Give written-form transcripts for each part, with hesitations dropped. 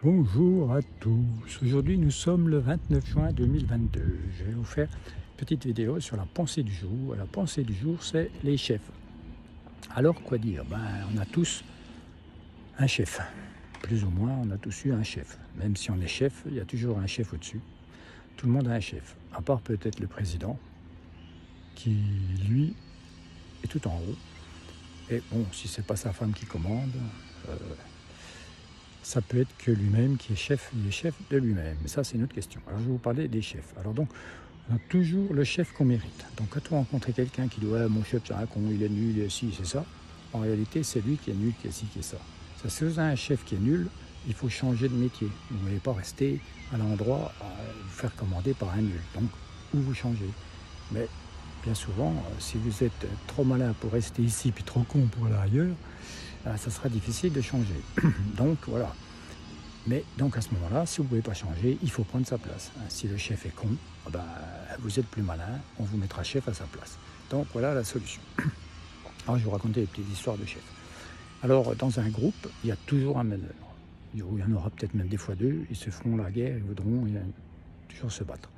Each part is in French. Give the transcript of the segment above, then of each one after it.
Bonjour à tous. Aujourd'hui, nous sommes le 29 juin 2022. Je vais vous faire une petite vidéo sur la pensée du jour. La pensée du jour, c'est les chefs. Alors, quoi dire? On a tous un chef. Plus ou moins, on a tous eu un chef. Même si on est chef, il y a toujours un chef au-dessus. Tout le monde a un chef. À part peut-être le président, qui, lui, est tout en haut. Et bon, si c'est pas sa femme qui commande, ça peut être que lui-même qui est chef, il est chef de lui-même. Mais ça, c'est une autre question. Alors, je vais vous parler des chefs. Alors donc, on a toujours le chef qu'on mérite. Donc, quand vous rencontrez quelqu'un qui dit « Ouais, mon chef, c'est un con, il est nul, il est ci, c'est ça », en réalité, c'est lui qui est nul, qui est ci, qui est ça. Si vous avez un chef qui est nul, il faut changer de métier. Vous ne pouvez pas rester à l'endroit à vous faire commander par un nul. Donc, où vous changez. Mais bien souvent, si vous êtes trop malin pour rester ici, puis trop con pour aller ailleurs, ça sera difficile de changer. Donc voilà. Mais donc à ce moment-là, si vous ne pouvez pas changer, il faut prendre sa place. Si le chef est con, vous êtes plus malin, on vous mettra chef à sa place. Donc voilà la solution. Alors je vais vous raconter des petites histoires de chefs. Alors dans un groupe, il y a toujours un meneur. Il y en aura peut-être même des fois deux, ils se feront la guerre, ils voudront toujours se battre.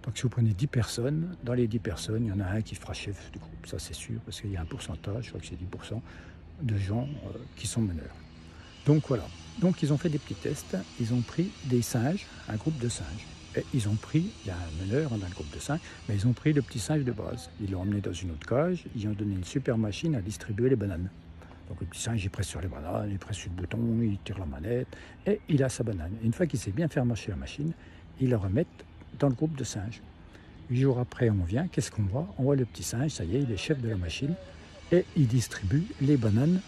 Donc si vous prenez 10 personnes, dans les 10 personnes, il y en a un qui fera chef du groupe, ça c'est sûr, parce qu'il y a un pourcentage, je crois que c'est 10%, de gens qui sont meneurs. Donc voilà, donc ils ont fait des petits tests, ils ont pris des singes, un groupe de singes. Et ils ont pris, il y a un meneur dans le groupe de singes, mais ils ont pris le petit singe de base. Ils l'ont emmené dans une autre cage, ils ont donné une super machine à distribuer les bananes. Donc le petit singe, il presse sur les bananes, il presse sur le bouton, il tire la manette, et il a sa banane. Et une fois qu'il sait bien faire marcher la machine, ils la remettent dans le groupe de singes. 8 jours après, on vient, qu'est-ce qu'on voit? On voit le petit singe, ça y est, il est chef de la machine, et il distribue les bananes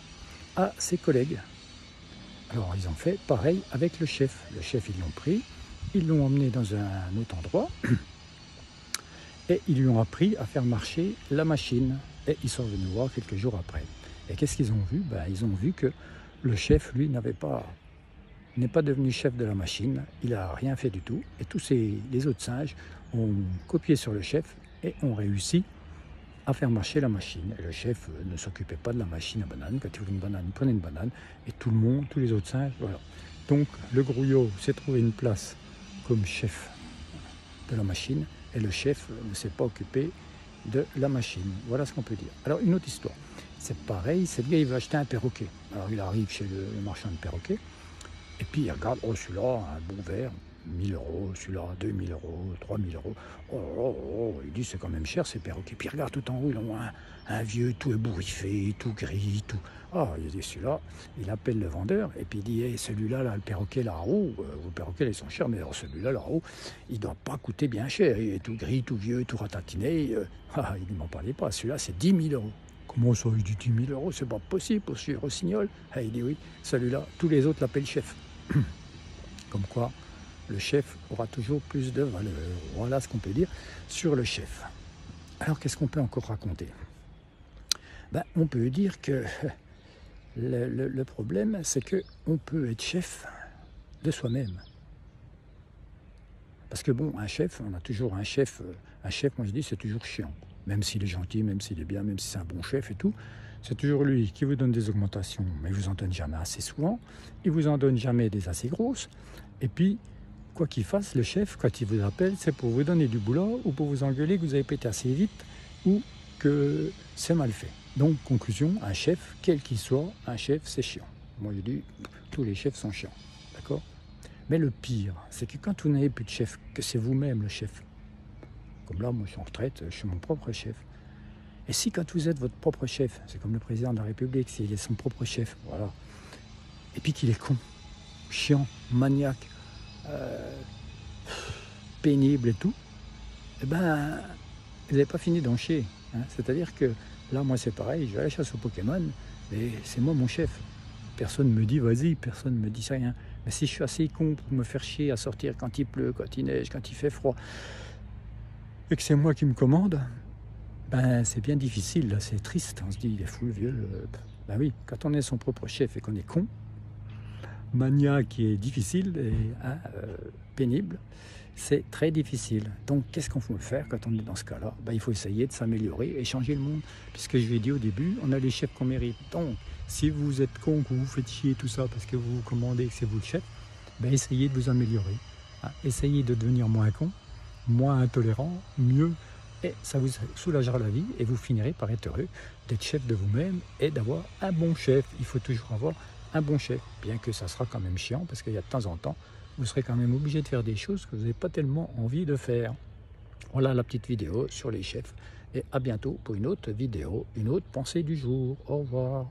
à ses collègues. Alors ils ont fait pareil avec le chef. Le chef, ils l'ont pris, ils l'ont emmené dans un autre endroit, et ils lui ont appris à faire marcher la machine. Et ils sont venus voir quelques jours après. Et qu'est-ce qu'ils ont vu? Ils ont vu que le chef, lui, n'est pas devenu chef de la machine, il n'a rien fait du tout. Et tous les autres singes ont copié sur le chef et ont réussi à faire marcher la machine. Et le chef ne s'occupait pas de la machine à banane. Quand il voulait une banane, il prenait une banane. Et tout le monde, tous les autres singes, voilà. Donc le grouillot s'est trouvé une place comme chef de la machine. Et le chef ne s'est pas occupé de la machine. Voilà ce qu'on peut dire. Alors une autre histoire. C'est pareil, c'est le gars, il veut acheter un perroquet. Alors il arrive chez le marchand de perroquets. Et puis il regarde, oh celui-là, un bon verre, 1000 euros, celui-là, 2000 euros, 3000 euros. Il dit c'est quand même cher ces perroquets. Puis il regarde tout en haut, ils ont un vieux tout ébouriffé, tout gris, tout. Il dit celui-là, il appelle le vendeur et puis il dit hey, celui-là, là, le perroquet là-haut, vos perroquets ils sont chers, mais alors celui-là là-haut, il ne doit pas coûter bien cher. Il est tout gris, tout vieux, tout ratatiné. Il ne m'en parlait pas, celui-là c'est 10 000 euros. Comment ça, il dit 10 000 euros, c'est pas possible pour suivre Rossignol. Il dit oui, celui-là, tous les autres l'appellent chef. Comme quoi, le chef aura toujours plus de valeur. Voilà ce qu'on peut dire sur le chef. Alors, qu'est-ce qu'on peut encore raconter? On peut dire que le problème, c'est qu'on peut être chef de soi-même. Parce que bon, un chef, on a toujours un chef, moi je dis, c'est toujours chiant. Même s'il est gentil, même s'il est bien, même si c'est un bon chef et tout, c'est toujours lui qui vous donne des augmentations, mais il vous en donne jamais assez souvent, il vous en donne jamais des assez grosses, et puis, quoi qu'il fasse, le chef, quand il vous appelle, c'est pour vous donner du boulot, ou pour vous engueuler que vous avez pété assez vite, ou que c'est mal fait. Donc, conclusion, un chef, quel qu'il soit, un chef, c'est chiant. Moi je dis, tous les chefs sont chiants, d'accord? Mais le pire, c'est que quand vous n'avez plus de chef, que c'est vous-même le chef. Comme là, moi je suis en retraite, je suis mon propre chef. Et si quand vous êtes votre propre chef, c'est comme le président de la République, s'il est son propre chef, voilà. Et puis qu'il est con, chiant, maniaque, pénible et tout, vous n'avez pas fini d'en chier. C'est-à-dire que là, moi c'est pareil, je vais à la chasse aux Pokémon, mais c'est moi mon chef. Personne ne me dit vas-y, personne ne me dit rien. Mais si je suis assez con pour me faire chier à sortir quand il pleut, quand il neige, quand il fait froid, et que c'est moi qui me commande, c'est bien difficile, là, c'est triste. On se dit, il est fou le vieux. Oui, quand on est son propre chef et qu'on est con, maniaque et difficile et pénible, c'est très difficile. Donc, qu'est-ce qu'on peut faire quand on est dans ce cas-là? Il faut essayer de s'améliorer et changer le monde. Puisque je l'ai dit au début, on a les chefs qu'on mérite. Donc, si vous êtes con, que vous vous faites chier tout ça parce que vous vous commandez que c'est vous le chef, ben essayez de vous améliorer. Hein. Essayez de devenir moins con, moins intolérant, mieux, et ça vous soulagera la vie et vous finirez par être heureux d'être chef de vous-même et d'avoir un bon chef. Il faut toujours avoir un bon chef, bien que ça sera quand même chiant parce qu'il y a de temps en temps, vous serez quand même obligé de faire des choses que vous n'avez pas tellement envie de faire. Voilà la petite vidéo sur les chefs et à bientôt pour une autre vidéo, une autre pensée du jour. Au revoir.